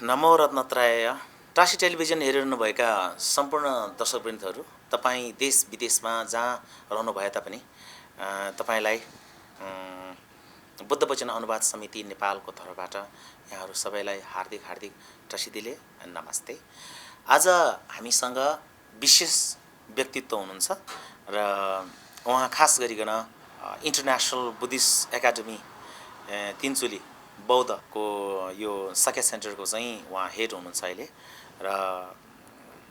नमो रत्नत्रय Tashi television हेरिरहनुभएका सम्पूर्ण दर्शकवृन्दहरू तपाईँ देश विदेशमा जहाँ रहनु भए तापनि तपाईलाई बुद्ध वचन अनुवाद समिति नेपालको तर्फबाट यहाँहरू सबैलाई हार्दिक हार्दिक टासीदिले नमस्ते। आज हामीसँग विशेष व्यक्तित्व हुनुहुन्छ र उहाँ खास गरिकन इन्टरनेसनल बुद्धिस्ट एकाडेमी तिनचुली बौद्धको यो साकेत सेन्टरको चाहिँ उहाँ हेड हुनुहुन्छ अहिले र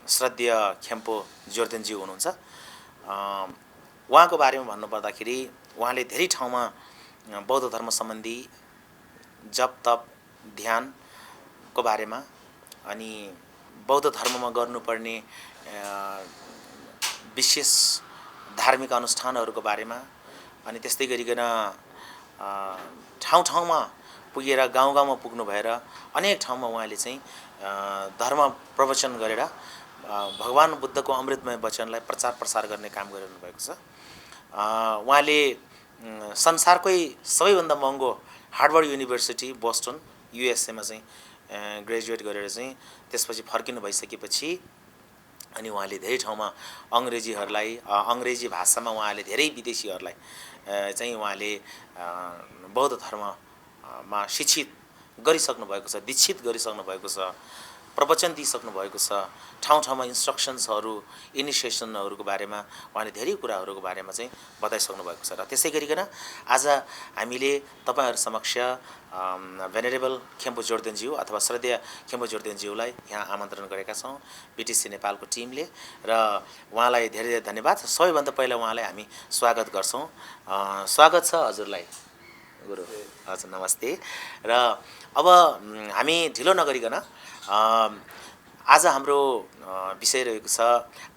श्रद्धेय खेम्पो जोर्देनज्यू हुनुहुन्छ। उहाँको बारेमा भन्नुपर्दाखेरि उहाँले धेरै ठाउँमा बौद्ध धर्म सम्बन्धी जप तप ध्यानको बारेमा अनि बौद्ध धर्ममा गर्नुपर्ने विशेष धार्मिक अनुष्ठानहरूको बारेमा अनि त्यस्तै गरिकन ठाउँ ठाउँमा पुगेर गाउँ गाउँमा पुग्नु भएर अनेक ठाउँमा उहाँले चाहिँ धर्म प्रवचन गरेर भगवान बुद्धको अमृतमय वचनलाई प्रचार प्रसार गर्ने काम गरिरहनु भएको छ। उहाँले संसारकै सबैभन्दा महँगो हार्वर्ड युनिभर्सिटी बोस्टन युएसएमा चाहिँ ग्रेजुएट गरेर चाहिँ त्यसपछि फर्किनु भइसकेपछि अनि उहाँले धेरै ठाउँमा अङ्ग्रेजी भाषामा उहाँले धेरै विदेशीहरूलाई चाहिँ उहाँले बौद्ध धर्ममा शिक्षित गरिसक्नु भएको छ, दीक्षित गरिसक्नु भएको छ, प्रवचन दिइसक्नु भएको छ। ठाउँ ठाउँमा इन्स्ट्रक्सन्सहरू इनिसिएसनहरूको बारेमा उहाँले धेरै कुराहरूको बारेमा चाहिँ बताइसक्नु भएको छ। र त्यसै गरिकन आज हामीले तपाईँहरू समक्ष भेनेरेबल खेम्पो जोर्देनज्यू अथवा श्रद्धेय खेम्पो जोर्देनज्यूलाई यहाँ आमन्त्रण गरेका छौँ बिटिसी नेपालको टिमले र उहाँलाई धेरै धेरै धन्यवाद। सबैभन्दा पहिला उहाँलाई हामी स्वागत गर्छौँ। स्वागत छ हजुरलाई गुरु। हजुर नमस्ते। र अब हामी ढिलो नगरिकन आज हाम्रो विषय रहेको छ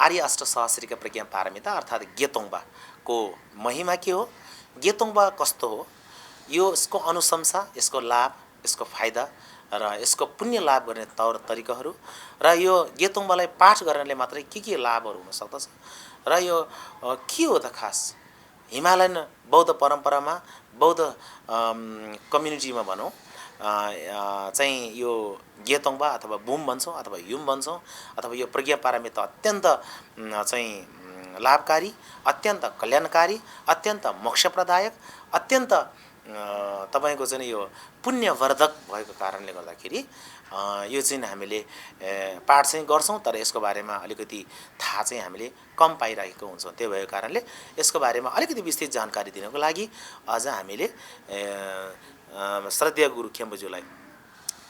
आर्य अष्ट सहस्रीका प्रज्ञा पारमिता अर्थात् गेतोङबाको महिमा के हो, गेतोङबा कस्तो हो, यो यसको अनुशंसा, यसको लाभ, यसको फाइदा र यसको पुण्य लाभ गर्ने तौर तरिकाहरू र यो गेतोङबालाई पाठ गर्नाले मात्रै के लाभहरू हुन सक्दछ र यो के हो त खास हिमालयन बौद्ध परम्परामा बौद्ध कम्युनिटीमा भनौँ चाहिँ यो गेतोङबा अथवा बुम भन्छौँ अथवा युम भन्छौँ अथवा यो प्रज्ञा पारमिता अत्यन्त चाहिँ लाभकारी, अत्यन्त कल्याणकारी, अत्यन्त मोक्षप्रदायक, अत्यन्त तपाईको चाहिँ यो पुण्यवर्धक भएको कारणले गर्दाखेरि यो चाहिँ हामीले पाठ चाहिँ गर्छौँ तर यसको बारेमा अलिकति थाहा चाहिँ हामीले कम पाइरहेको हुन्छौँ। त्यो भएको कारणले यसको बारेमा अलिकति विस्तृत जानकारी दिनको लागि आज हामीले श्रद्धेय गुरु खेम्पोज्यूलाई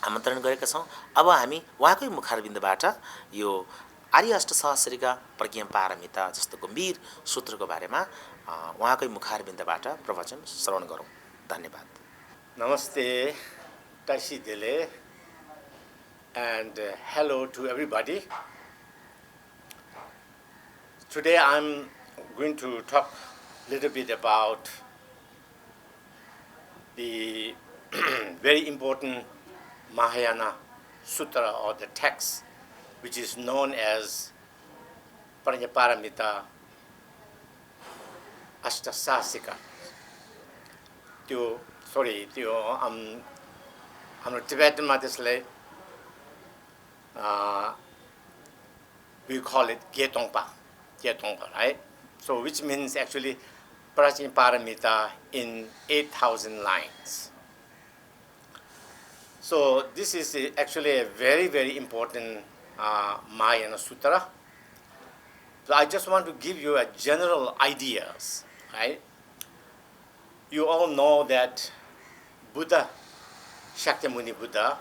आमन्त्रण गरेका छौँ। अब हामी उहाँकै मुखारबिन्दबाट यो आर्य अष्ट सहस्रीका प्रज्ञा पारमिता जस्तो गम्भीर सूत्रको बारेमा उहाँकै मुखारबिन्दबाट प्रवचन श्रवण गरौँ। धन्यवाद। Namaste, Tashi Dele, and hello to everybody. Today I'm going to talk a little bit about the very important Mahayana Sutra or the text which is known as Prajnaparamita Ashtasasika. हाम्रो Tibetan त्यसलाई we call it Getongpa, right? So which means actually Prajnaparamita in 8,000 lines. So this is actually a very, very important Mahayana Sutra. So I just want to give you a general ideas, right? You all know that Buddha, Shakyamuni Buddha,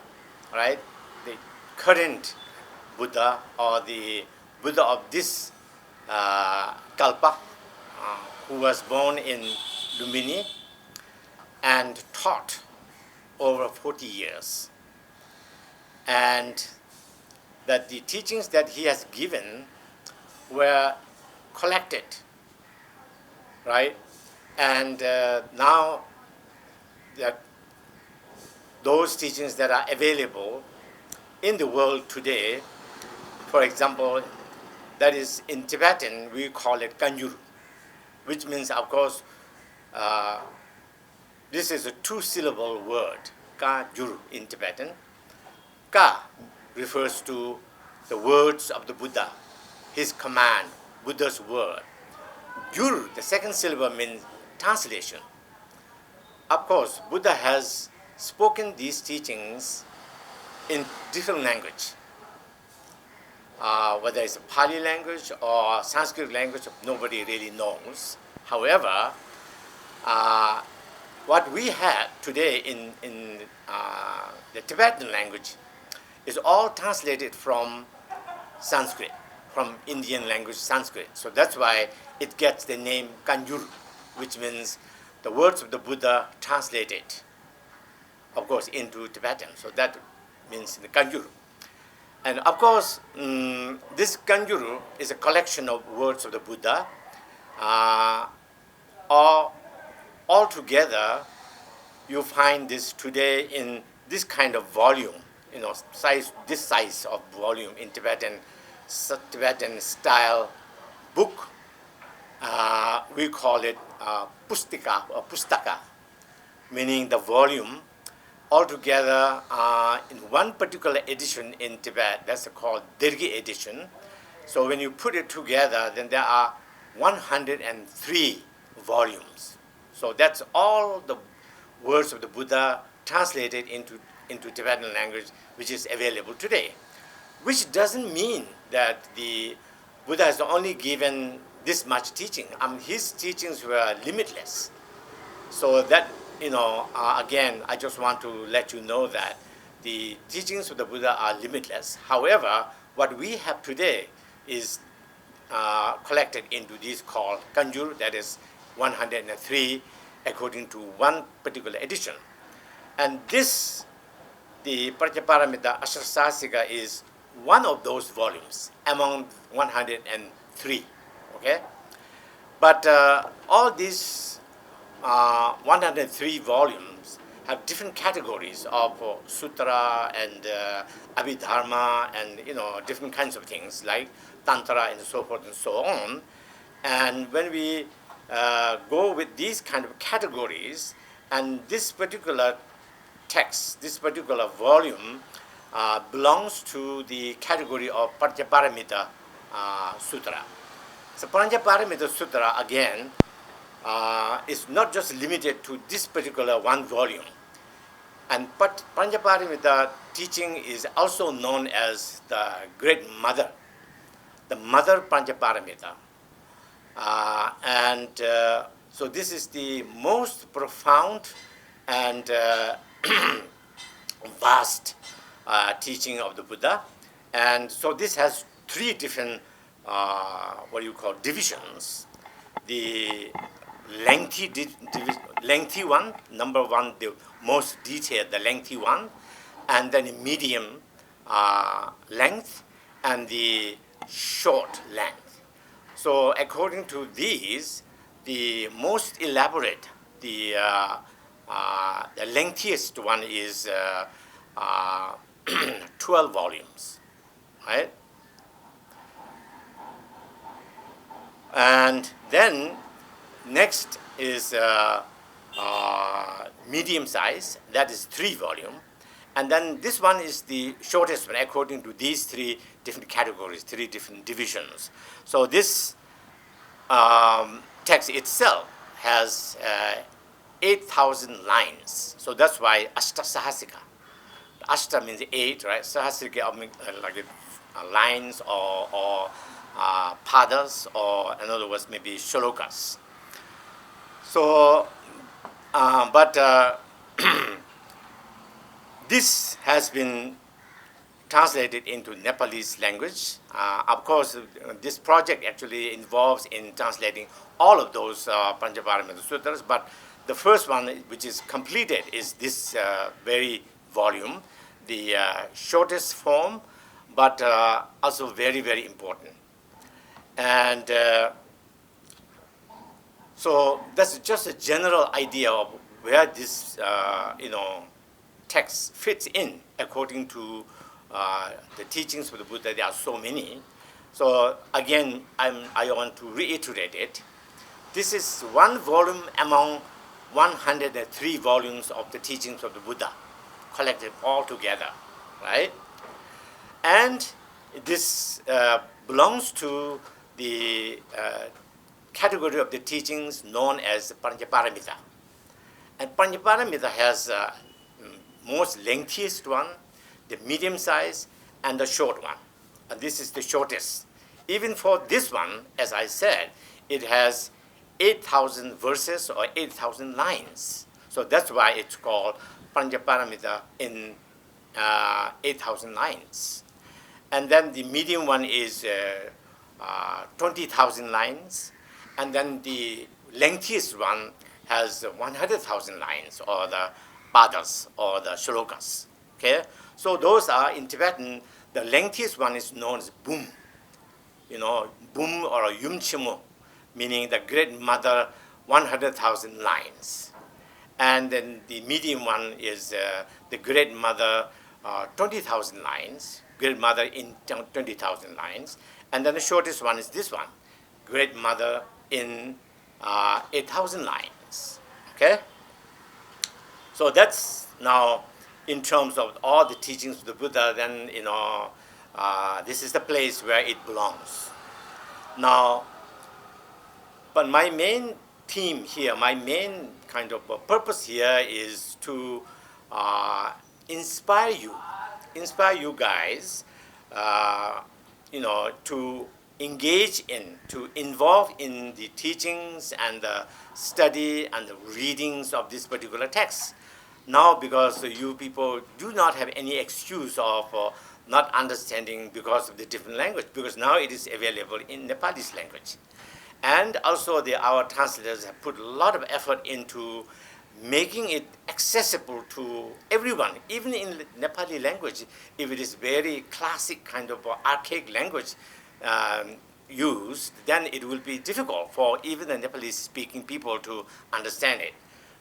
right? The current Buddha or the Buddha of this Kalpa, who was born in Lumini and taught over 40 years. And that the teachings that he has given were collected, right? And now that those teachings that are available in the world today, for example, that is in Tibetan, we call it Kanjuru, which means, of course, this is a two-syllable word, Kanjuru in Tibetan. Ka refers to the words of the Buddha, his command, Buddha's word. Gyur, the second syllable, means translation. Of course, Buddha has spoken these teachings in different language. Whether it's a Pali language or Sanskrit language, nobody really knows. However, what we have today in the Tibetan language is all translated from Sanskrit, from Indian language Sanskrit. So that's why it gets the name Kanjur, which means the words of the Buddha translated, of course, into Tibetan. So that means the Kanjur. And of course, this Kanjuru is a collection of words of the Buddha. All together, you find this today in this kind of volume, this size of volume in Tibetan style book. We call it pustika or pustaka, meaning the volume. Altogether, in one particular edition in Tibet, that's called Dirgi edition. So when you put it together, then there are 103 volumes. So that's all the words of the Buddha translated into Tibetan language, which is available today. Which doesn't mean that the Buddha has only given this much teaching. His teachings were limitless. So that, again, I just want to let you know that the teachings of the Buddha are limitless. However, what we have today is collected into this called Kanjur, that is 103 according to one particular edition. And this, the Prajnaparamita Ashtasasika, is one of those volumes among 103. Okay? But all these 103 volumes have different categories of sutra and abhidharma and different kinds of things like tantra and so forth and so on. And when we go with these kind of categories, and this particular text, this particular volume belongs to the category of Prajnaparamita Sutra. So Prajnaparamita Sutra, again, is not just limited to this particular one volume. And Prajnaparamita teaching is also known as the Great Mother, the Mother Prajnaparamita. So this is the most profound and vast teaching of the Buddha. And so this has three different, divisions. The lengthy one, number one, the most detailed, the lengthy one, and then medium length, and the short length. So according to these, the most elaborate, the lengthiest one is 12 volumes, right? And then next is medium size, that is 3 volume. And then this one is the shortest one according to these 3 different categories, 3 different divisions. So this text itself has 8,000 lines. So that's why Ashtasahasika. Ashta means 8, right? Sahasrika means like lines or padas, or in other words, maybe shlokas. So, this has been translated into Nepalese language. Of course, this project actually involves in translating all of those Prajnaparamita Sutras, but the first one, which is completed, is this very volume, the shortest form, but also very, very important. And so that's just a general idea of where this, text fits in according to the teachings of the Buddha. There are so many. So again, I want to reiterate it. This is one volume among 103 volumes of the teachings of the Buddha, collected all together, right? And this belongs to the category of the teachings known as Panchaparamita. And Panchaparamita has most lengthiest one, the medium size, and the short one. And this is the shortest. Even for this one, as I said, it has 8,000 verses or 8,000 lines. So that's why it's called Panchaparamita in 8,000 lines. And then the medium one is 20,000 lines. And then the lengthiest one has 100,000 lines, or the padas, or the shlokas. Okay? So those are in Tibetan, the lengthiest one is known as Bum. Bum or Yumchimu, meaning the Great Mother, 100,000 lines. And then the medium one is the Great Mother, 20,000 lines, Great Mother in 20,000 lines. And then the shortest one is this one, Great Mother in 8,000 lines. Okay? So that's now in terms of all the teachings of the Buddha, then, this is the place where it belongs. Now, but my main theme here, my main kind of purpose here is to inspire you guys, to engage in, to involve in the teachings and the study and the readings of this particular text. Now, because you people do not have any excuse of not understanding because of the different language, because now it is available in Nepalese language. And also our translators have put a lot of effort into making it accessible to everyone, even in Nepali language. If it is very classic kind of archaic language used, then it will be difficult for even the Nepalese speaking people to understand it.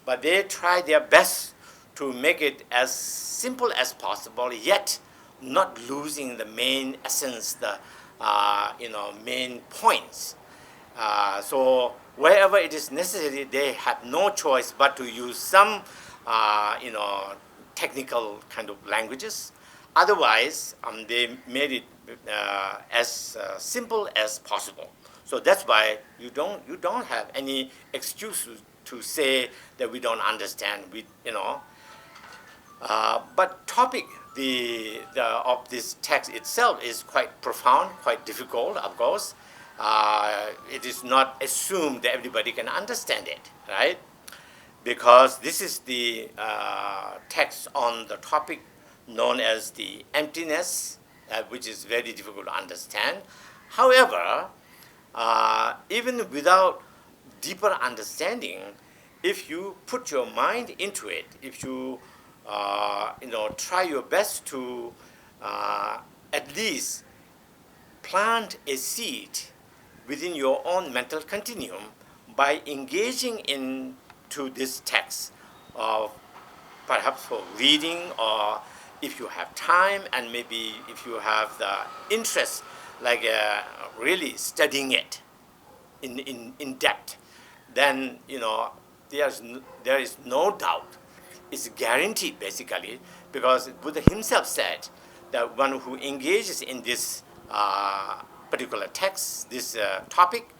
But they try their best to make it as simple as possible, yet not losing the main essence, the main points. So wherever it is necessary, they have no choice but to use some, technical kind of languages. Otherwise, they made it as simple as possible. So that's why you don't have any excuse to say that we don't understand. But topic of this text itself is quite profound, quite difficult, of course. It is not assumed that everybody can understand it, right? Because this is the text on the topic known as the emptiness, which is very difficult to understand. However, even without deeper understanding, if you put your mind into it, if you try your best to at least plant a seed within your own mental continuum by engaging into this text, perhaps for reading, or if you have time and maybe if you have the interest, like really studying it in depth, then there is no doubt. It's guaranteed, basically, because Buddha himself said that one who engages in this particular text, this topic,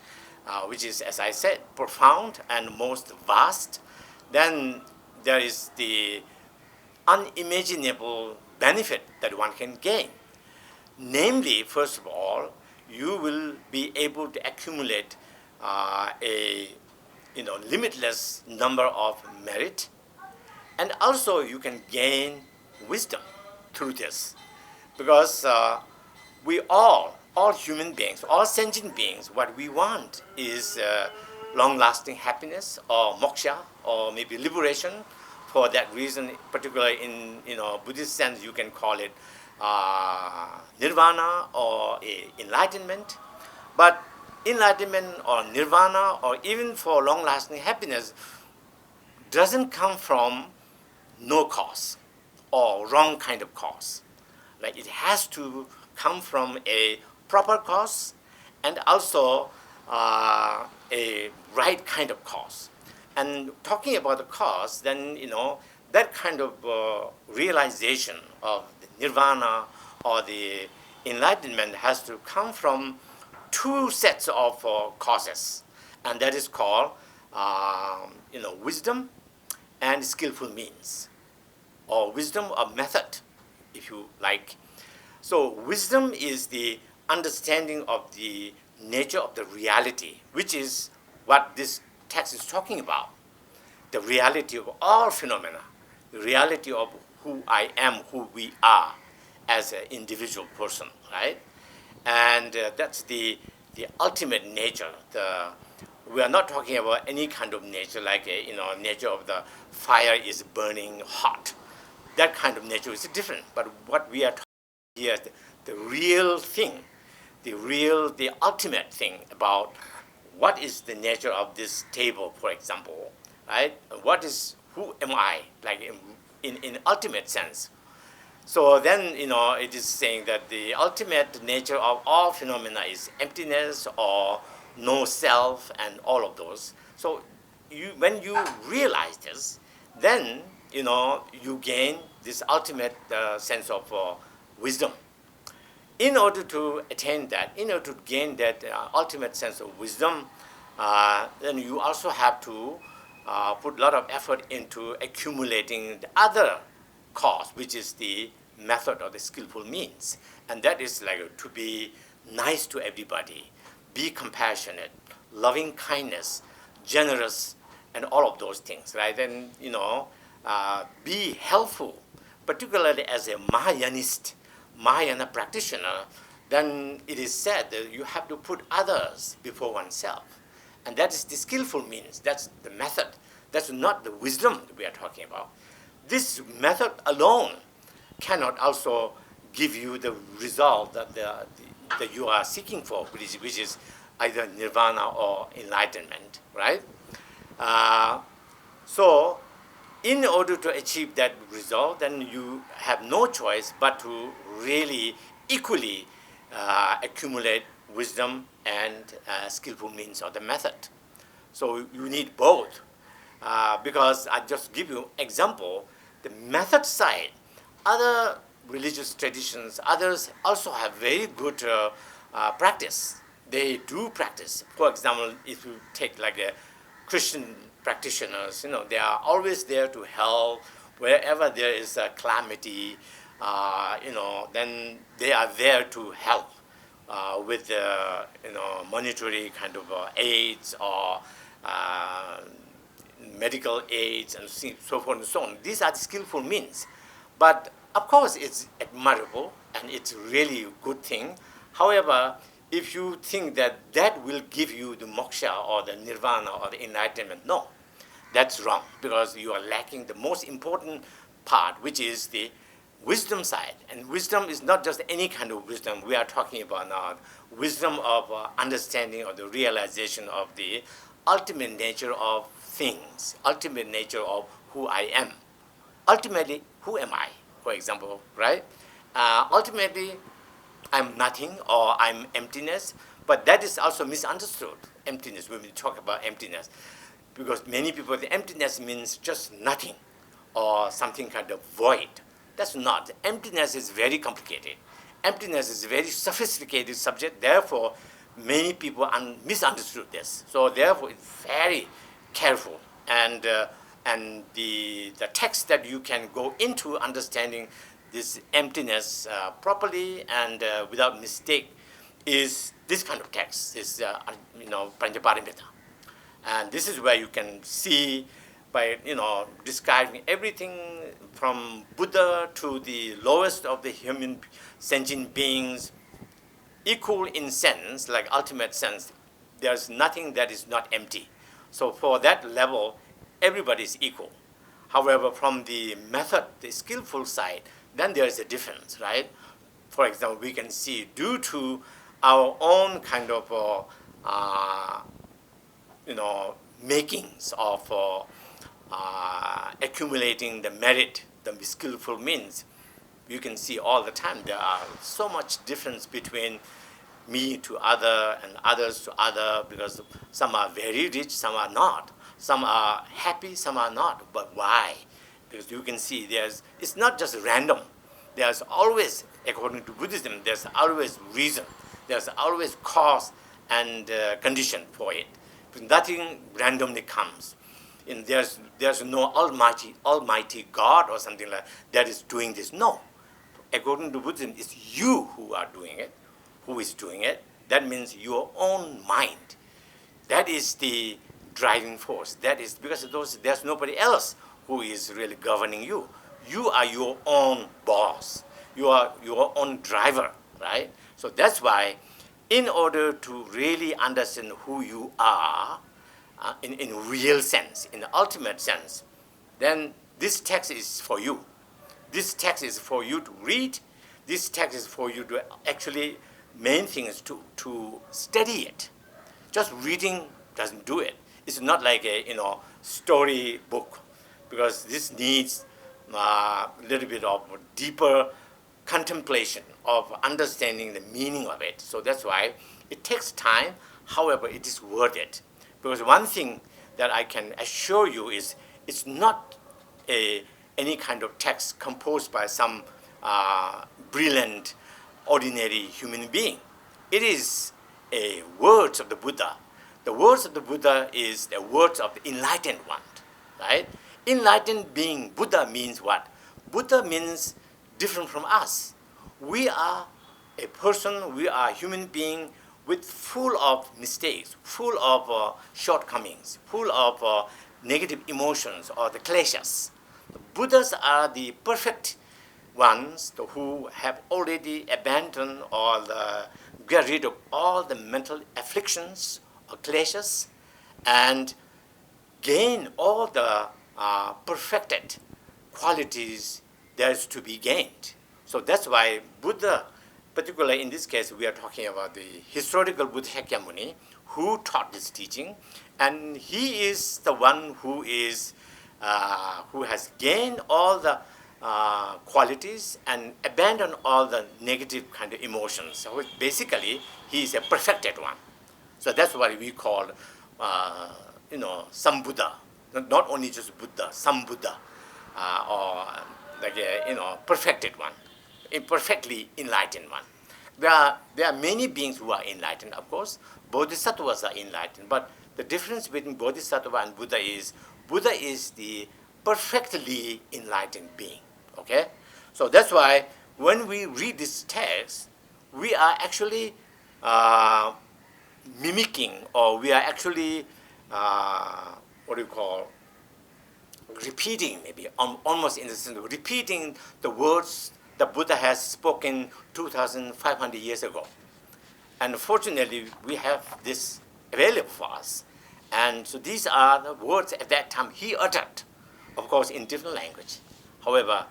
which is, as I said, profound and most vast, then there is the unimaginable benefit that one can gain. Namely, first of all, you will be able to accumulate a limitless number of merit, and also you can gain wisdom through this, because we all human beings, all sentient beings, what we want is long-lasting happiness or moksha or maybe liberation. For that reason, particularly in Buddhist sense, you can call it nirvana or enlightenment. But enlightenment or nirvana or even for long-lasting happiness doesn't come from no cause or wrong kind of cause. Like it has to come from a proper cause and also a right kind of cause. And talking about the cause, then that kind of realization of the nirvana or the enlightenment has to come from two sets of causes, and that is called wisdom and skillful means, or wisdom or method, if you like. So wisdom is the understanding of the nature of the reality, which is what this text is talking about. The reality of all phenomena, the reality of who I am, who we are as an individual person, right? And that's the ultimate nature. We are not talking about any kind of nature like nature of the fire is burning hot. That kind of nature is different. But what we are talking here is the real thing, the ultimate thing about what is the nature of this table, for example, right? Who am I, like in ultimate sense? So then, it is saying that the ultimate nature of all phenomena is emptiness or no self and all of those. So when you realize this, then, you gain this ultimate sense of wisdom. In order to attain that, in order to gain that ultimate sense of wisdom, then you also have to put a lot of effort into accumulating the other cause, which is the method or the skillful means. And that is like to be nice to everybody, be compassionate, loving kindness, generous, and all of those things, right? And, be helpful, particularly as a Mahayana practitioner, then it is said that you have to put others before oneself. And that is the skillful means. That's the method. That's not the wisdom that we are talking about. This method alone cannot also give you the result that you are seeking for, which is either nirvana or enlightenment, right? So in order to achieve that result, then you have no choice but to really equally accumulate wisdom and skillful means or the method. So you need both. Because I just give you example, the method side, other religious traditions, others also have very good practice. They do practice. For example, if you take like a Christian practitioners, they are always there to help wherever there is a calamity. Then they are there to help with monetary kind of aids or medical aids and so forth and so on. These are the skillful means. But of course, it's admirable and it's really a good thing. However, if you think that that will give you the moksha or the nirvana or the enlightenment, no, that's wrong, because you are lacking the most important part, which is the wisdom side. And wisdom is not just any kind of wisdom. We are talking about now wisdom of understanding or the realization of the ultimate nature of things, ultimate nature of who I am. Ultimately, who am I, for example, right? Ultimately, I'm nothing or I'm emptiness, but that is also misunderstood, emptiness, when we talk about emptiness. Because many people, the emptiness means just nothing or something kind of void. That's not. Emptiness is very complicated. Emptiness is a very sophisticated subject. Therefore, many people misunderstood this. So therefore, it's very careful. And the text that you can go into understanding this emptiness properly and without mistake is this kind of text, is Panchaparamita. And this is where you can see by describing everything from Buddha to the lowest of the human sentient beings, equal in sense, like ultimate sense. There's nothing that is not empty. So for that level, everybody is equal. However, from the method, the skillful side, then there is a difference, right? For example, we can see due to our own kind of makings of accumulating the merit, the skillful means, you can see all the time there are so much difference between me to other and others to other, because some are very rich, some are not. Some are happy, some are not. But why? Because you can see it's not just random. There's always according to Buddhism, there's always reason, there's always cause and condition for it. Nothing randomly comes. And there's no almighty God or something like that is doing this. No. According to Buddhism, it's you who are doing it, who is doing it. That means your own mind. That is the driving force. That is because there's nobody else who is really governing you. You are your own boss. You are your own driver, right? So that's why, in order to really understand who you are, in real sense, in the ultimate sense, then this text is for you. This text is for you to read. This text is for you to actually, main thing is to study it. Just reading doesn't do it. It's not like a story book, because this needs a little bit of deeper contemplation of understanding the meaning of it. So that's why it takes time. However, it is worth it. Because one thing that I can assure you is it's not any kind of text composed by some brilliant, ordinary human being. It is a words of the Buddha. The words of the Buddha is the words of the enlightened one, right? Enlightened being, Buddha means what? Buddha means different from us. We are a person, we are a human being with full of mistakes, full of shortcomings, full of negative emotions or the kleshas. The Buddhas are the perfect ones who have already abandoned or get rid of all the mental afflictions or kleshas and gain all the perfected qualities that is to be gained. So that's why Buddha, particularly in this case, we are talking about the historical Buddha Shakyamuni, who taught this teaching, and he is the one who has gained all the qualities and abandoned all the negative kind of emotions. So basically, he is a perfected one. So that's what we call, some Buddha, not only just Buddha, some Buddha, or like a perfected one, a perfectly enlightened one. There are many beings who are enlightened, of course. Bodhisattvas are enlightened, but the difference between Bodhisattva and Buddha is the perfectly enlightened being. Okay, so that's why when we read this text, we are actually mimicking, or we are actually repeating, maybe almost in the sense of repeating the words the Buddha has spoken 2,500 years ago. And fortunately, we have this available for us. And so these are the words at that time he uttered, of course, in different language. However,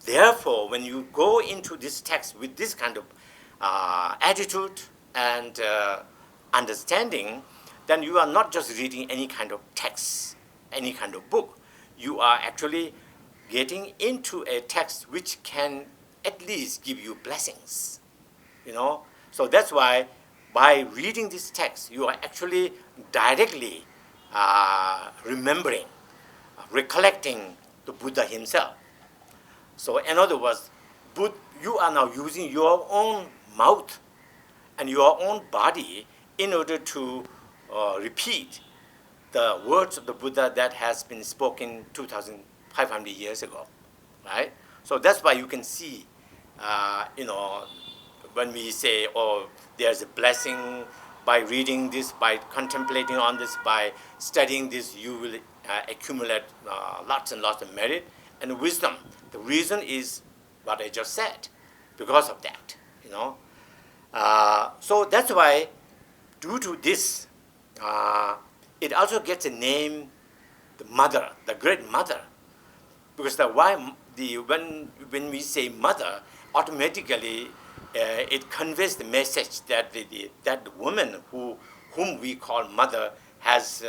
therefore, when you go into this text with this kind of attitude and understanding, then you are not just reading any kind of text, any kind of book. You are actually getting into a text which can at least give you blessings, So that's why by reading this text, you are actually directly remembering, recollecting the Buddha himself. So in other words, you are now using your own mouth and your own body in order to repeat the words of the Buddha that has been spoken 2,500 years ago, right? So that's why you can see, when we say, there's a blessing by reading this, by contemplating on this, by studying this, you will accumulate lots and lots of merit and wisdom. The reason is what I just said, because of that, So that's why, due to this, it also gets a name, the mother, the great mother, because when we say mother, automatically it conveys the message that that woman whom we call mother has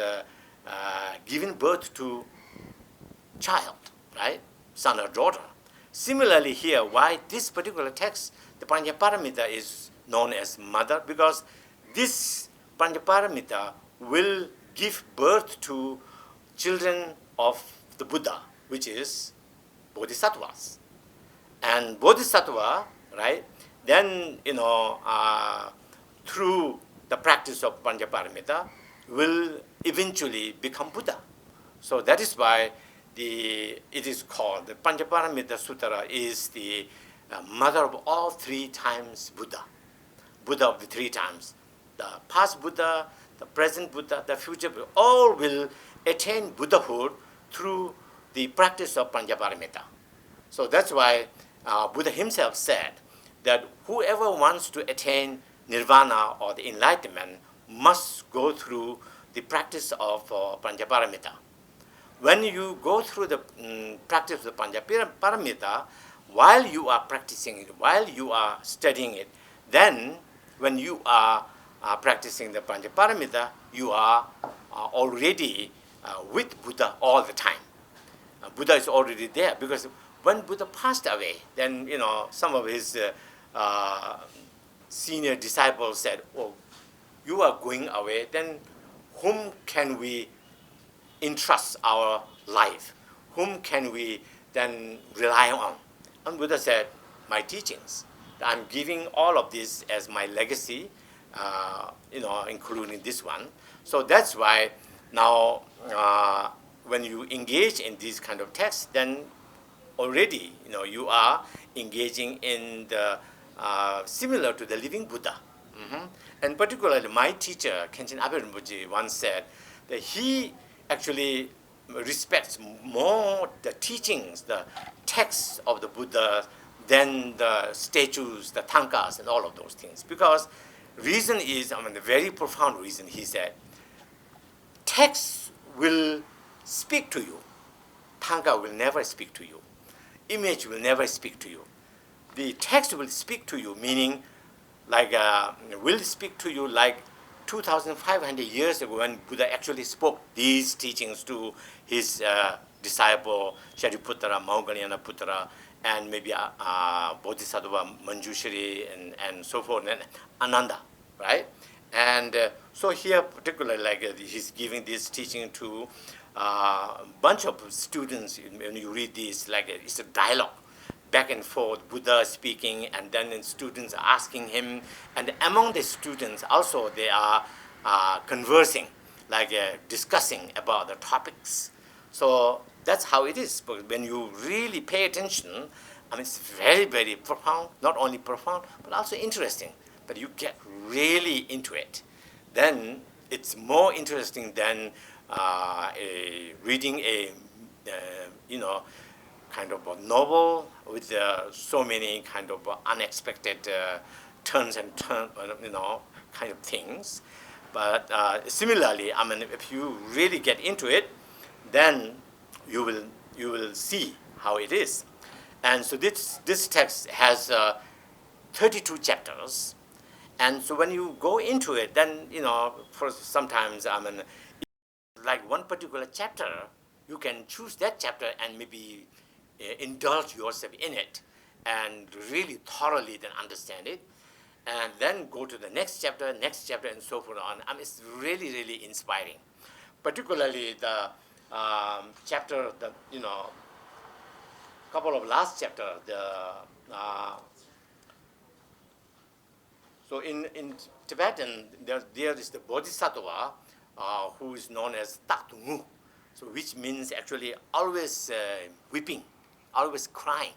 given birth to child, right, son or daughter. Similarly here, why this particular text, the Panchaparamita, is known as mother, because this Panchaparamita will give birth to children of the Buddha, which is bodhisattvas. And bodhisattva right? Then, through the practice of Panchaparamita, will eventually become Buddha. So that is why it is called, the Panchaparamita Sutra is the mother of all three times Buddha. Buddha of the three times. The past Buddha, the present Buddha, the future Buddha, all will attain Buddhahood through the practice of Panchaparamita. So that's why Buddha himself said that whoever wants to attain nirvana or the enlightenment must go through the practice of Panchaparamita. When you go through the practice of Panchaparamita, while you are practicing it, while you are studying it, then when you are practicing the Panchaparamita, you are already with Buddha all the time. Buddha is already there, because when Buddha passed away, then some of his senior disciples said, "Oh, you are going away. Then whom can we entrust our life? Whom can we then rely on?" And Buddha said, "My teachings. I'm giving all of this as my legacy, including this one." So that's why now, when you engage in these kind of texts, then already you are engaging in the similar to the living Buddha. And particularly my teacher Khenchen Abe Rinpoche once said that he actually respects more the teachings, the texts of the Buddha than the statues, the tankas, and all of those things. Because reason is, the very profound reason, he said, text will speak to you. Tanka will never speak to you. Image will never speak to you. The text will speak to you, meaning will speak to you like 2,500 years ago when Buddha actually spoke these teachings to his disciple Shariputra, Mahaukanyana Putra, and maybe Bodhisattva Manjushri and so forth, and Ananda, right? And so here particularly, he's giving this teaching to a bunch of students. When you read this, it's a dialogue, back and forth, Buddha speaking, and then students are asking him, and among the students also they are conversing, discussing about the topics. So that's how it is. But when you really pay attention, it's very, very profound, not only profound, but also interesting. But you get really into it. Then it's more interesting than reading a kind of a novel with so many kind of unexpected turns and kind of things. But similarly, if you really get into it, then you will see how it is. And so this text has 32 chapters. And so when you go into it, then for sometimes like one particular chapter, you can choose that chapter and maybe indulge yourself in it and really thoroughly then understand it, and then go to the next chapter, and so forth on. It's really, really inspiring. Particularly the chapter, couple of last chapter, so in Tibetan, there is the Bodhisattva who is known as Tatungu, so which means actually always weeping, always crying.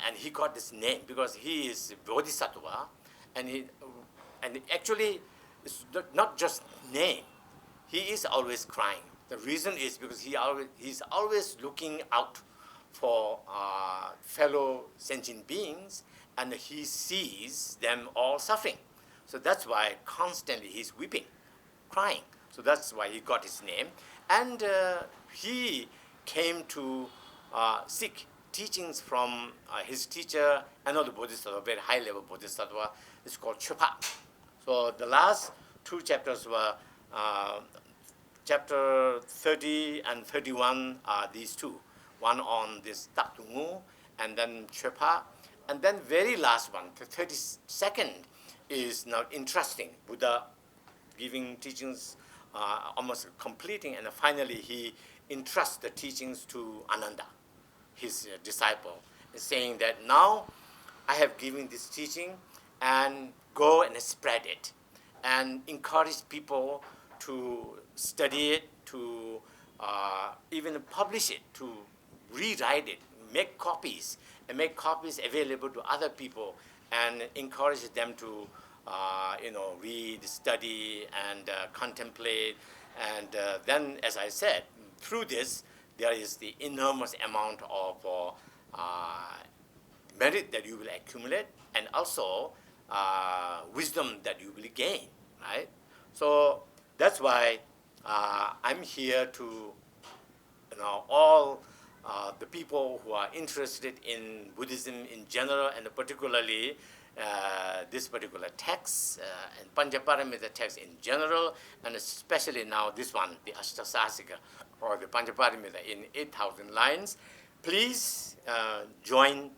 And he got this name because he is Bodhisattva, and actually it's not just name. He is always crying. The reason is because he's always looking out for fellow sentient beings, and he sees them all suffering. So that's why constantly he's weeping, crying. So that's why he got his name. And he came to seek teachings from his teacher, another Bodhisattva, very high-level Bodhisattva. It's called Chopa. So the last two chapters were chapter 30 and 31 are these two. One on this Tatungu, and then Chopa. And then very last one, the 32nd, is now interesting. Buddha giving teachings, almost completing, and finally he entrusts the teachings to Ananda, his disciple, saying that now I have given this teaching, and go and spread it and encourage people to study it, to even publish it, to rewrite it, make copies, and make copies available to other people, and encourage them to read, study, and contemplate. And then, as I said, through this, there is the enormous amount of merit that you will accumulate, and also wisdom that you will gain, right? So that's why I'm here to, all the people who are interested in Buddhism in general, and particularly this particular text, and Panchaparamita text in general, and especially now this one, the Ashtasasika, or the Panchaparamita in 8,000 lines. Please join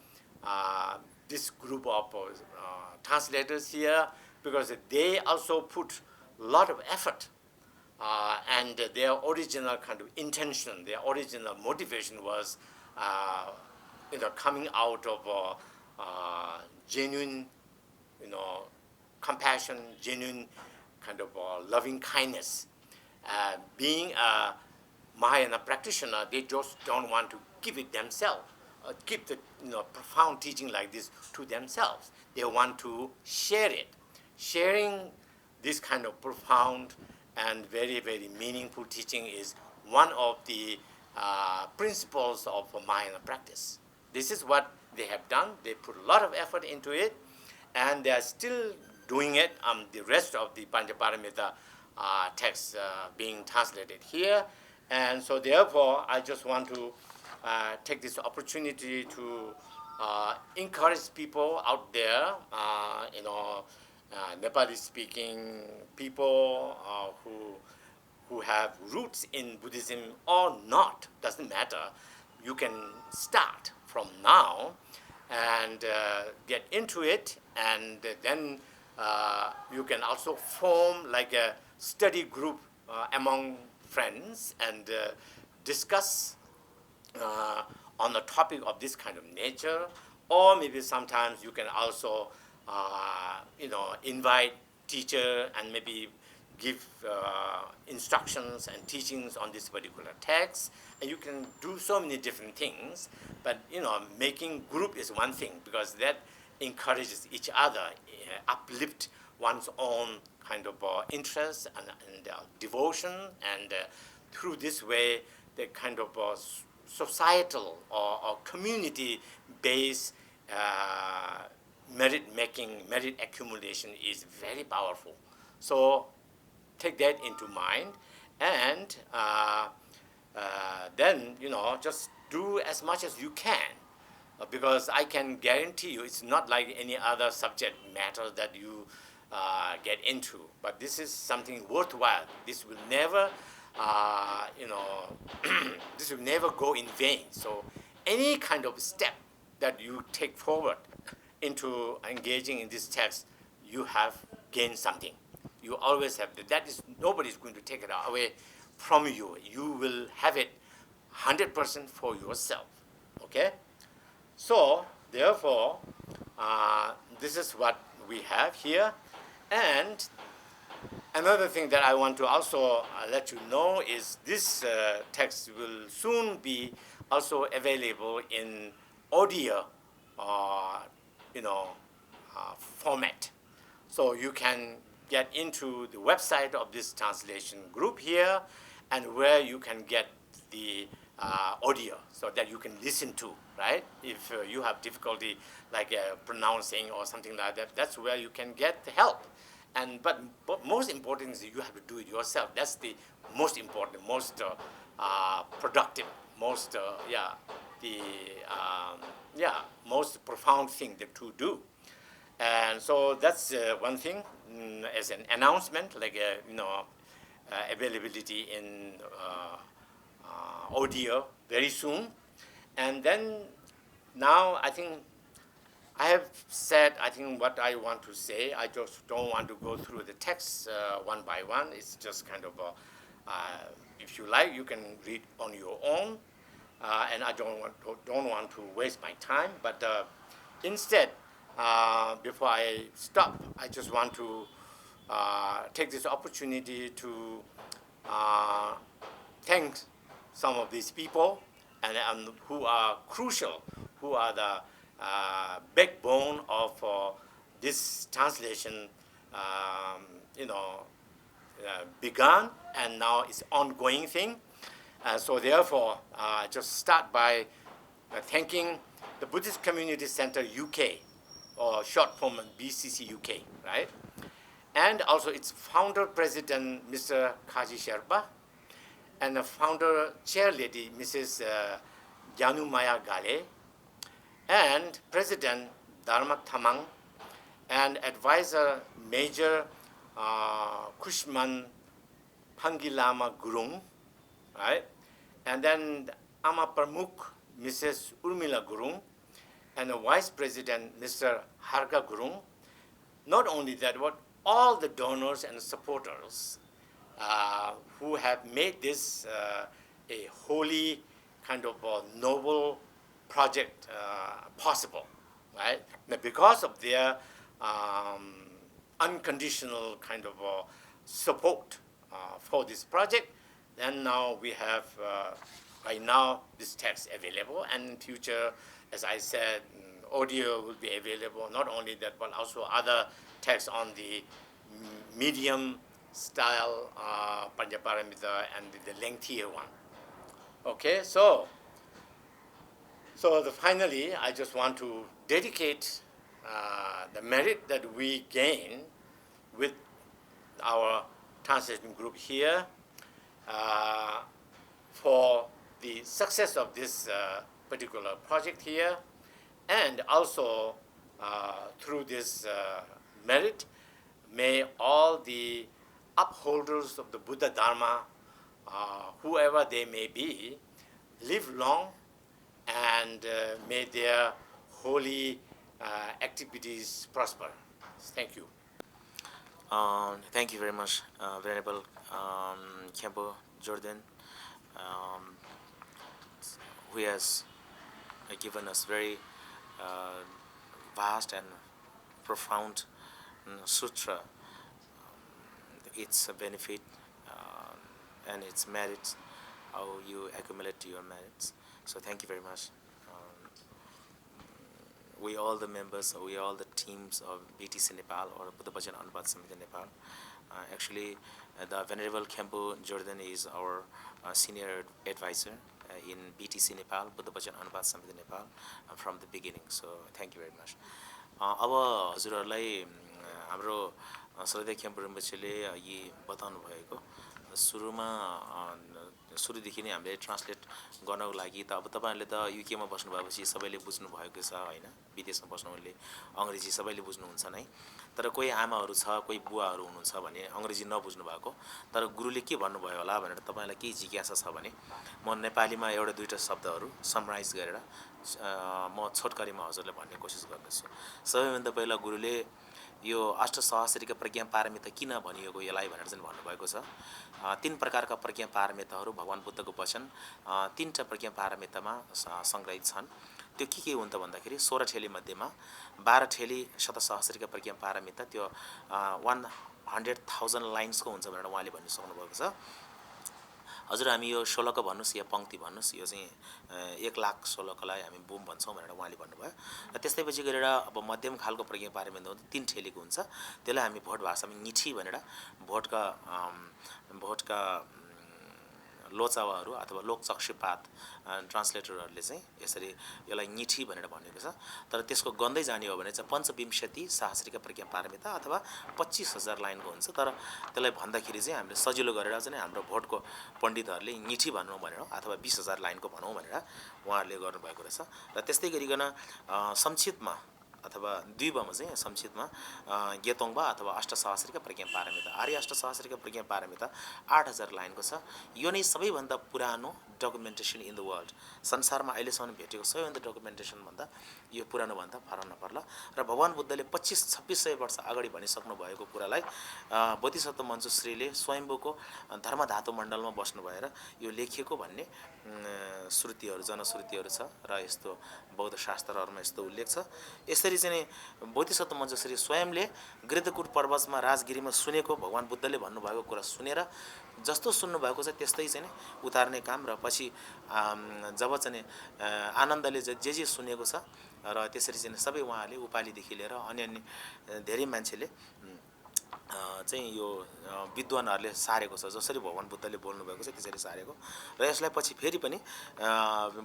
this group of translators here, because they also put a lot of effort, and their original kind of intention, their original motivation was coming out of genuine compassion, genuine kind of loving kindness. Being a Mahayana practitioner, they just don't want to give it themselves, keep the profound teaching like this to themselves. They want to share it. Sharing this kind of profound and very, very meaningful teaching is one of the principles of Mahayana practice. This is what they have done. They put a lot of effort into it, and they are still doing it. The rest of the Panchaparamita texts being translated here. And so therefore, I just want to take this opportunity to encourage people out there, Nepali-speaking people who have roots in Buddhism or not, doesn't matter. You can start from now and get into it, and then you can also form like a study group among friends and discuss on the topic of this kind of nature. Or maybe sometimes you can also invite teacher and maybe give instructions and teachings on this particular text. And you can do so many different things, but making group is one thing, because that encourages each other, uplift one's own kind of interest and devotion, and through this way the kind of societal or community-based merit making, merit accumulation is very powerful. So take that into mind, and then just do as much as you can, because I can guarantee you it's not like any other subject matter that you get into, but this is something worthwhile. This will never this will never go in vain. So any kind of step that you take forward into engaging in this text, you have gained something. You always have that. Is nobody's going to take it away from you. You will have it 100% for yourself. Okay. So therefore, this is what we have here. And another thing that I want to also let you know is this text will soon be also available in audio, format. So you can get into the website of this translation group here, and where you can get the audio so that you can listen to, right? If you have difficulty like pronouncing or something like that, that's where you can get the help. But most important is you have to do it yourself. That's the most important, most productive, most most profound thing to do. And so that's one thing as an announcement, like availability in audio very soon. And then now I think I have said, I think, what I want to say. I just don't want to go through the text one by one. It's just kind of, if you like, you can read on your own. And I don't want to waste my time. But instead, before I stop, I just want to take this opportunity to thank some of these people and who are crucial, who are the backbone of this translation, you know, begun and now it's ongoing thing. So therefore, just start by thanking the Buddhist Community Center UK, or short form BCC UK, right? And also its founder president, Mr. Kaji Sherpa, and the founder chair lady, Mrs. Janumaya Gale, and president Dharma Thamang, and advisor Major Kushman Pangilama Gurung, right? And then Ama Pramukh, Mrs. Urmila Gurung, and the vice president, Mr. Harga Gurung. Not only that, but all the donors and supporters who have made this a holy kind of noble project possible, right? Now, because of their unconditional kind of support for this project, then now we have right now this text available, and in future, as I said, audio will be available. Not only that, but also other texts on the medium style Panchaparamita and the lengthier one. Okay, so finally, I just want to dedicate the merit that we gain with our translation group here for the success of this particular project here, and also through this merit, may all the upholders of the Buddha Dharma, whoever they may be, live long, and may their holy activities prosper. Thank you. Thank you very much, Venerable Khenpo Jordan, who has given us very vast and profound sutra, its benefit and its merits, how you accumulate your merits. So thank you very much. We all the members, we all the teams of BTC Nepal or Buddha Bhajan Anubat Samiti Nepal. Actually, the Venerable Khenpo Jordan is our senior advisor in BTC Nepal, Buddha Bhajan Anubat Samiti Nepal, from the beginning. So thank you very much. अब हजुरहरूलाई हाम्रो श्रद्धेय खेम्पु रिम्पोछेले यी बताउनु भएको सुरुमा सुरुदेखि नै हामीले ट्रान्सलेट गर्नको लागि त अब तपाईहरुले त युकेमा बस्नु भएपछि सबैले बुझ्नु भएको छ हैन, विदेशमा बस्नुले अंग्रेजी सबैले बुझ्नुहुन्छ नै, तर कोही आमाहरू छ, कोही बुवाहरू हुनुहुन्छ भने अंग्रेजी नबुझ्नु भएको, तर गुरुले के भन्नुभयो होला भनेर तपाईलाई के जिज्ञासा छ भने म नेपालीमा एउटा दुईटा शब्दहरू समराइज गरेर म छोटकरीमा हजुरले भन्ने कोसिस गर्दैछु। सबैभन्दा पहिला गुरुले यो अष्टसहस्रिक प्रज्ञा पारमिता किन भनिएको यसलाई भनेर चाहिँ भन्नुभएको छ। तीन प्रकारका प्रज्ञा पारमिताहरू भगवान बुद्धको वचन तीनटा प्रज्ञा पारमितामा संग्रहित छन्। त्यो के हुन् त भन्दाखेरि 16 ठेली मध्येमा 12 ठेली शतसहस्रिक प्रज्ञा पारमिता त्यो 100,000 लाइन्सको हुन्छ भनेर उहाँले भन्न सक्नुभएको छ। हजुर हामी यो 16 को भन्नुस् या पंक्ति भन्नुस्, यो चाहिँ 1 लाख 16 कोलाई हामी बुम भन्छौं भनेर उहाँले भन्नुभयो। र त्यसैपछि गरेर अब मध्यम खालको प्रज्ञा पारमिता हुन्छ 3 ठेलीको हुन्छ, त्यसलाई हामी भोट भाषामा ङिठी भनेर भोटका लोचावाहरू अथवा लोकचक्षुपात ट्रान्सलेटरहरूले चाहिँ यसरी यसलाई ङिठी भनेर भनेको छ। तर त्यसको गन्दै जाने हो भने चाहिँ पञ्चविंशति सहस्रिक प्रज्ञा पारमिता अथवा 25,000 लाइनको हुन्छ। तर त्यसलाई भन्दाखेरि चाहिँ हामीले सजिलो गरेर चाहिँ हाम्रो भोटको पण्डितहरूले ङिठी भन्नु भनेर अथवा 20,000 लाइनको भनौं भनेर उहाँहरूले गर्नुभएको रहेछ। र त्यस्तै गरिकन संक्षिप्तमा अथवा द्विबमा चाहिँ संक्षिप्तमा गेतोङबा अथवा अष्टसहस्रिक प्रज्ञा पारमिता आर्य अष्टसहस्रिक प्रज्ञा पारमिता 8,000 लाइनको छ। यो नै सबैभन्दा पुरानो डकुमेन्टेसन इन द वर्ल्ड, संसारमा अहिलेसम्म भेटेको सबैभन्दा डकुमेन्टेसन भन्दा यो पुरानो भन्दा फरक नपर्ला। र भगवान बुद्धले 2500-2600 वर्ष अगाडि भनिसक्नु भएको कुरालाई बोधिसत्व मञ्जुश्रीले स्वयम्भूको धर्मधातु मण्डलमा बस्नु भएर यो लेखिएको भन्ने श्रुतिहरू जनश्रुतिहरू छ र यस्तो बौद्ध शास्त्रहरूमा यस्तो उल्लेख छ। यसरी यसरी चाहिँ बोधिसत्व मञ्जुश्री स्वयंले गृद्धकुट पर्वतमा राजगिरीमा सुनेको भगवान् बुद्धले भन्नुभएको कुरा सुनेर जस्तो सुन्नुभएको छ त्यस्तै चाहिँ उतार्ने काम र पछि जब चाहिँ आनन्दले जे सुनेको छ र त्यसरी चाहिँ सबै उहाँले उपालिदेखि लिएर अन्य धेरै मान्छेले चाहिँ यो विद्वानहरूले सारेको छ जसरी भगवान् बुद्धले बोल्नुभएको छ त्यसरी सारेको र यसलाई पछि फेरि पनि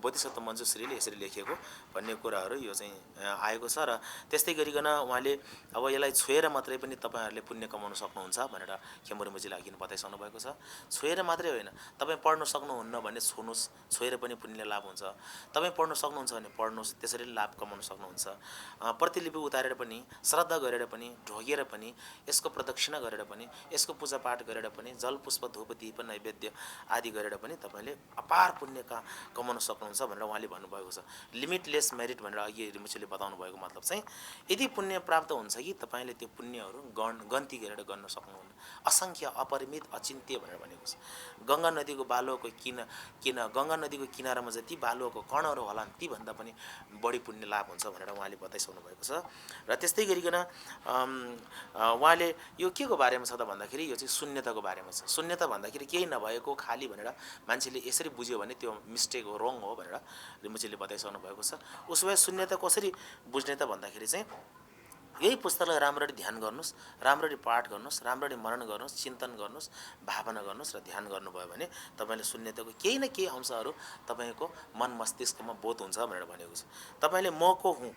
बोधिसत्व मञ्जुश्रीले यसरी लेखेको भन्ने कुराहरू यो चाहिँ आएको छ र त्यस्तै गरिकन उहाँले अब यसलाई छोएर मात्रै पनि तपाईँहरूले पुण्य कमाउन सक्नुहुन्छ भनेर खेमुरमुजीले अघि बताइसक्नु भएको छ। छोएर मात्रै होइन, तपाईँ पढ्न सक्नुहुन्न भने छोड्नुहोस्, छोएर पनि पुण्य लाभ हुन्छ। तपाईँ पढ्न सक्नुहुन्छ भने पढ्नुहोस्, त्यसरी लाभ कमाउन सक्नुहुन्छ। प्रतिलिपि उतारेर पनि, श्रद्धा गरेर पनि, ढोगेर पनि, यसको प्रदक्षिणा गरेर पनि, यसको पूजापाठ गरेर पनि, जल पुष्प धूप दीप नैवेद्य आदि गरेर पनि तपाईँले अपार पुण्य कमाउन सक्नुहुन्छ भनेर उहाँले भन्नुभएको छ। लिमिटलेस मेरिट भनेर अघि रिमुछीले बताउनु भएको मतलब चाहिँ यदि पुण्य प्राप्त हुन्छ कि तपाईँले त्यो पुण्यहरू गन्ती गरेर गर्न सक्नुहुन्न। असङ्ख्य अपरिमित अचिन्त्य भनेर भनेको छ। गङ्गा नदीको बालुवाको गङ्गा नदीको किनारामा जति बालुवाको कणहरू होलान् तीभन्दा पनि बढी पुण्य लाभ हुन्छ भनेर उहाँले बताइसक्नु भएको छ। र त्यस्तै गरिकन उहाँले यो के को बारेमा छ त भन्दाखेरि यो चाहिँ शून्यताको बारेमा छ। शून्यता भन्दाखेरि केही नभएको खाली भनेर मान्छेले यसरी बुझ्यो भने त्यो मिस्टेक हो, रङ हो भनेर रिमुछीले बताइसक्नु भएको छ। उसो भए शून्यता कसरी बुझ्ने त भन्दाखेरि चाहिँ यही पुस्तकलाई राम्ररी ध्यान गर्नुहोस्, राम्ररी पाठ गर्नुहोस्, राम्ररी मनन गर्नुहोस्, चिन्तन गर्नुहोस्, भावना गर्नुहोस् र ध्यान गर्नुभयो भने तपाईँले शून्यताको केही न केही अंशहरू तपाईँको मन मस्तिष्कमा बोध हुन्छ भनेर भनेको छ। तपाईँले म को हुँ,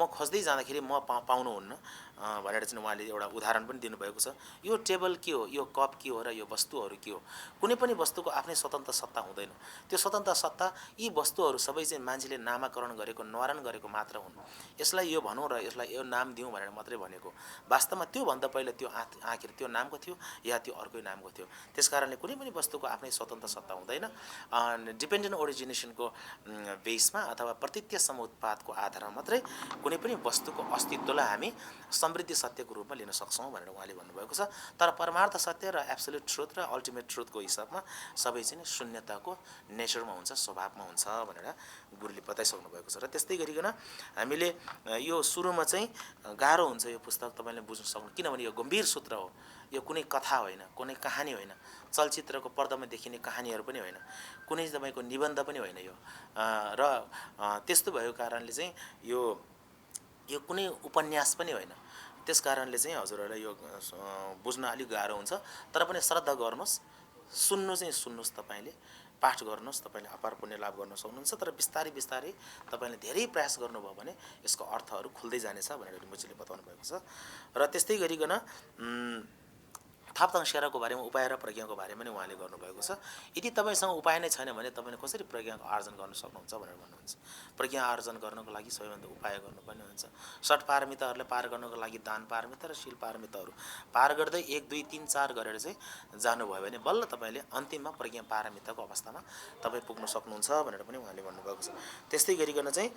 म खोज्दै जाँदाखेरि म पाउनुहुन्न भनेर चाहिँ उहाँले एउटा उदाहरण पनि दिनुभएको छ। यो टेबल के हो, यो कप के हो र यो वस्तुहरू के हो? कुनै पनि वस्तुको आफ्नै स्वतन्त्र सत्ता हुँदैन। त्यो स्वतन्त्र सत्ता यी वस्तुहरू सबै चाहिँ मान्छेले नामाकरण गरेको, न्वारण गरेको मात्र हुन्। यसलाई यो भनौँ र यसलाई यो नाम दिउँ भनेर मात्रै भनेको। वास्तवमा त्योभन्दा पहिला त्यो आखिर त्यो नामको थियो या त्यो अर्कै नामको थियो। त्यस कारणले कुनै पनि वस्तुको आफ्नै स्वतन्त्र सत्ता हुँदैन। डिपेन्डेन्ट ओरिजिनेसनको बेसमा अथवा प्रतीत्य समुत्पादको आधारमा मात्रै कुनै पनि वस्तुको अस्तित्वलाई हामी समृद्धि सत्यको रूपमा लिन सक्छौँ भनेर उहाँले भन्नुभएको छ। तर परमार्थ सत्य र एब्सोल्युट ट्रुथ र अल्टिमेट ट्रुथको हिसाबमा सबै चाहिँ शून्यताको नेचरमा हुन्छ, स्वभावमा हुन्छ भनेर गुरुले बताइसक्नु भएको छ। र त्यस्तै गरिकन हामीले यो सुरुमा चाहिँ गाह्रो हुन्छ यो पुस्तक तपाईँले बुझ्न सक्नु, किनभने यो गम्भीर सूत्र हो। यो कुनै कथा होइन, कुनै कहानी होइन, चलचित्रको पर्दामा देखिने कहानीहरू पनि होइन, कुनै तपाईँको निबन्ध पनि होइन यो। र त्यस्तो भएको कारणले चाहिँ यो कुनै उपन्यास पनि होइन। त्यस कारणले चाहिँ हजुरहरूलाई यो बुझ्न अलिक गाह्रो हुन्छ। तर पनि श्रद्धा गर्नुहोस्, सुन्नुहोस् तपाईँले, पाठ गर्नुहोस्, तपाईँले अपार पुण्य लाभ गर्न सक्नुहुन्छ। तर बिस्तारै बिस्तारै तपाईँले धेरै प्रयास गर्नुभयो भने यसको अर्थहरू खुल्दै जानेछ भनेर रिमुछीले बताउनु भएको छ। र त्यस्तै गरिकन थाप्ताङ सेराको बारेमा उपाय र प्रज्ञाको बारेमा पनि उहाँले गर्नुभएको छ। यदि तपाईँसँग उपाय नै छैन भने तपाईँले कसरी प्रज्ञाको आर्जन गर्न सक्नुहुन्छ भनेर भन्नुहुन्छ। प्रज्ञा आर्जन गर्नको लागि सबैभन्दा उपाय गर्नुपर्ने हुन्छ। षट पारमिताहरूलाई पार गर्नको लागि दान पारमिता र शील पारमिताहरू पार गर्दै 1 2 3 4 गरेर चाहिँ जानुभयो भने बल्ल तपाईँले अन्तिममा प्रज्ञा पारमिताको अवस्थामा तपाईँ पुग्न सक्नुहुन्छ भनेर पनि उहाँले भन्नुभएको छ। त्यस्तै गरिकन चाहिँ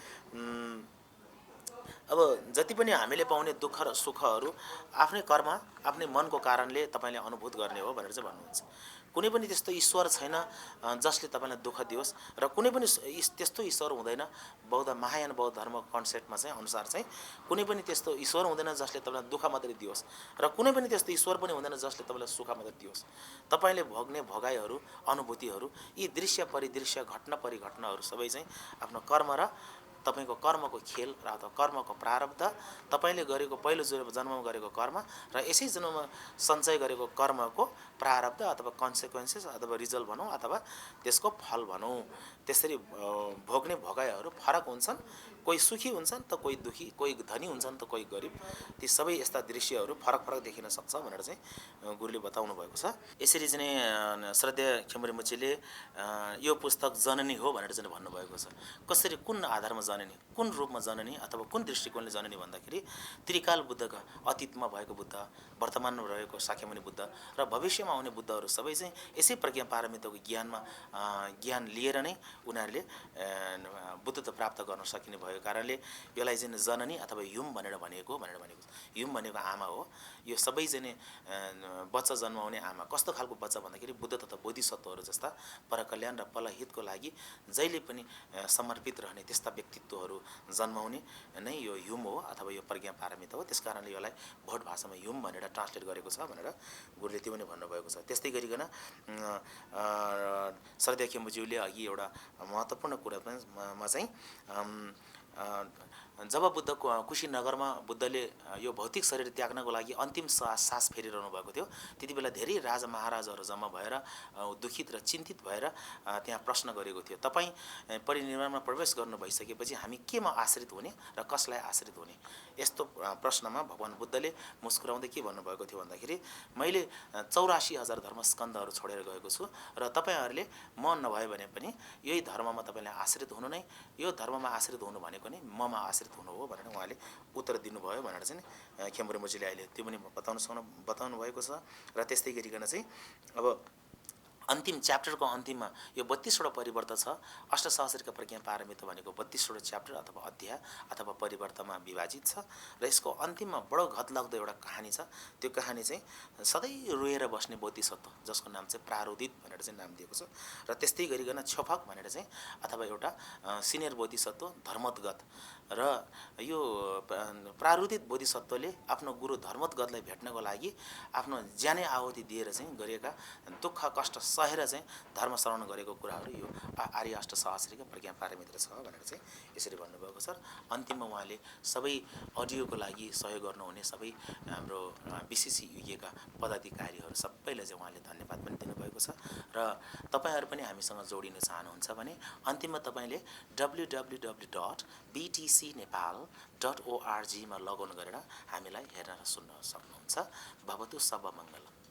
अब जति पनि हामीले पाउने दुःख र सुखहरू आफ्नै कर्म, आफ्नै मनको कारणले तपाईँले अनुभूत गर्ने हो भनेर चाहिँ भन्नुहुन्छ। कुनै पनि त्यस्तो ईश्वर छैन जसले तपाईँलाई दुःख दियोस् र कुनै पनि त्यस्तो ईश्वर हुँदैन। महायान बौद्ध धर्मको कन्सेप्टमा चाहिँ अनुसार चाहिँ कुनै पनि त्यस्तो ईश्वर हुँदैन जसले तपाईँलाई दुःख मात्रै दियोस् र कुनै पनि त्यस्तो ईश्वर पनि हुँदैन जसले तपाईँलाई सुख मात्रै दियोस्। तपाईँले भोग्ने भोगाइहरू, अनुभूतिहरू, यी दृश्य परिदृश्य, घटना परिघटनाहरू सबै चाहिँ आफ्नो कर्म र तपाईँको कर्मको खेल र अथवा कर्मको प्रारब्ध, तपाईँले गरेको पहिलो जन्ममा गरेको कर्म र यसै जन्ममा सञ्चय गरेको कर्मको प्रारब्ध अथवा कन्सिक्वेन्सेस अथवा रिजल्ट भनौँ अथवा त्यसको फल भनौँ। त्यसरी भोग्ने भोगाइहरू फरक हुन्छन्। कोही सुखी हुन्छन् त कोही दुखी, कोही धनी हुन्छन् त कोही गरिब। ती सबै यस्ता दृश्यहरू फरक फरक देखिन सक्छ भनेर चाहिँ गुरुले बताउनु भएको छ। यसरी चाहिँ श्रद्धेय खेमुरमुछीले यो पुस्तक जननी हो भनेर चाहिँ भन्नुभएको छ। कसरी, कुन आधारमा जननी, कुन रूपमा जननी अथवा कुन दृष्टिकोणले जननी भन्दाखेरि त्रिकाल बुद्धका अतीतमा भएको बुद्ध, वर्तमानमा रहेको शाक्यमुनि बुद्ध र भविष्यमा आउने बुद्धहरू सबै चाहिँ यसै प्रज्ञा पारमिताको ज्ञान लिएर नै उनीहरूले बुद्धत्व प्राप्त गर्न सकिने भएको भएको कारणले यसलाई चाहिँ जननी अथवा युम भनेर भनेको युम भनेको आमा हो। यो सबै चाहिँ बच्चा जन्माउने आमा कस्तो खालको बच्चा भन्दाखेरि बुद्ध तथा बोधिसत्वहरू जस्ता परकल्याण र पलहितको लागि जहिले पनि समर्पित रहने त्यस्ता व्यक्तित्वहरू जन्माउने नै यो युम हो अथवा यो प्रज्ञा पारमिता हो। त्यसकारणले यसलाई भोट भाषामा युम भनेर ट्रान्सलेट गरेको छ भनेर गुरुले त्यो पनि भन्नुभएको छ। त्यस्तै गरिकन श्रद्धेय खेम्बुज्यूले अघि एउटा महत्त्वपूर्ण कुरा पनि म चाहिँ जब बुद्ध कुशीनगरमा बुद्धले यो भौतिक शरीर त्याग्नको लागि अन्तिम सास फेरिरहनु भएको थियो, त्यति बेला धेरै राजा महाराजाहरू जम्मा भएर दुखित र चिन्तित भएर त्यहाँ प्रश्न गरेको थियो, तपाईँ परिनिर्वाणमा प्रवेश गर्नु भइसकेपछि हामी केमा आश्रित हुने र कसलाई आश्रित हुने? यस्तो प्रश्नमा भगवान् बुद्धले मुस्कुराउँदै के भन्नुभएको थियो भन्दाखेरि मैले 84,000 धर्मस्कन्धहरू छोडेर गएको छु र तपाईँहरूले म नभए भने पनि यही धर्ममा तपाईँलाई आश्रित हुनु नै, यो धर्ममा आश्रित हुनु भनेको नै ममा आश्रित हुनु हो भनेर उहाँले उत्तर दिनुभयो भनेर चाहिँ खेम्बुरेमुजीले अहिले त्यो पनि बताउनु भएको छ। र त्यस्तै गरिकन चाहिँ अब अन्तिम च्याप्टरको अन्तिममा यो 32वटा परिवर्तन छ। अष्टसहस्रिका प्रज्ञा पारमिता भनेको 32वटा च्याप्टर अथवा अध्याय अथवा परिवर्तनमा विभाजित छ र यसको अन्तिममा बडो घतलाग्दो एउटा कहानी छ। त्यो कहानी चाहिँ सधैँ रोएर बस्ने बोधिसत्व जसको नाम चाहिँ प्रारुदित भनेर चाहिँ नाम दिएको छ। र त्यस्तै गरिकन छोफक भनेर चाहिँ अथवा एउटा सिनियर बोधिसत्व धर्मोद्गत र यो प्रारुदित बोधिसत्वले आफ्नो गुरु धर्मोद्गतलाई भेट्नको लागि आफ्नो ज्यानै आहुति दिएर चाहिँ गरेका दुःख कष्ट सहेर चाहिँ धर्म श्रवण गरेको कुराहरू यो आर्य अष्टसहस्रिका प्रज्ञा पारमिता छ भनेर चाहिँ यसरी भन्नुभएको छ। अन्तिममा उहाँले सबै अडियोको लागि सहयोग गर्नुहुने सबै हाम्रो बिसिसी युकेका पदाधिकारीहरू सबैलाई चाहिँ उहाँले धन्यवाद पनि दिनुभएको छ। र तपाईँहरू पनि हामीसँग जोडिन चाहनुहुन्छ भने अन्तिममा तपाईँले www.btcnepal.org मा लगइन गरेर हामीलाई हेर्न र सुन्न सक्नुहुन्छ। भवतु सब मङ्गलम।